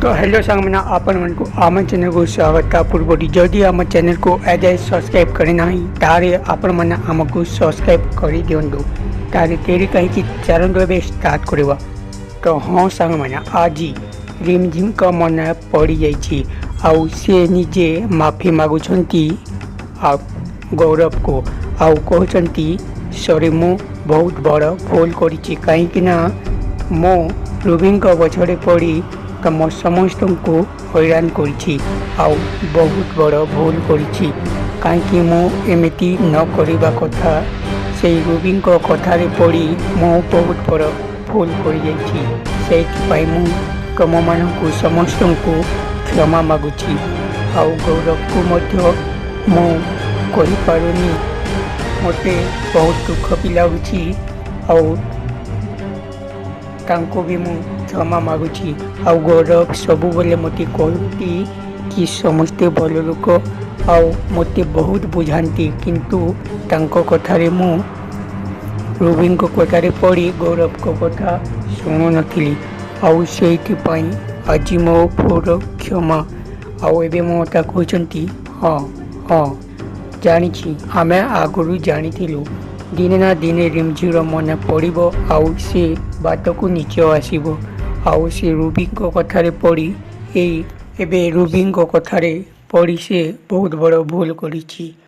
तो हेलो सांगमना आपण मन को आम चैनल को स्वागत का पूर्वटी जदि आम चैनल को एजाए सब्सक्राइब करे ना तारे आपण मन आमको सब्सक्राइब कर दिंतु तारे तेरी कहीं चरण रे स्टार्ट करवा। तो हाँ सांगमना आज रिमझिम का मन पड़ी जाइए आउ से निजे माफी मागुंट गौरव को आउ कहते सॉरी मु बहुत बड़ भूल करी कहीं मो रुबी पछड़े पड़ी तुम समस्त को हैरान करी बहुत बड़ भूल करी कहीं एमती न करवा कथा से रुबी कथार पड़ी मो बहुत बड़ भूल कर तुम मान समस्त को क्षमा मागुची आउ गौरव को मु कहीपरुनी मते बहुत दुख भी लगुच तांको भी मु क्षमा मागुची आउ गौरव सबु बेले मते कहती कि समस्ते भल लोक आउ मते बहुत बुझाती किंतु तांको कथारे मु रुबी कथारे पड़ी गौरव को कथा शुणु नथिली आउ सेइथिपाई आज मो पूर क्षमा आउ एबे मोता कहचंती हाँ हाँ जानी आमे आगुरी जानी दिने ना दिने रिमझिम मन पड़ो आउ से बात को नीचे आसब आउ से रुबी कथार पड़ी एबे रुबी कथार पड़ी से बहुत बड़ भूल करी।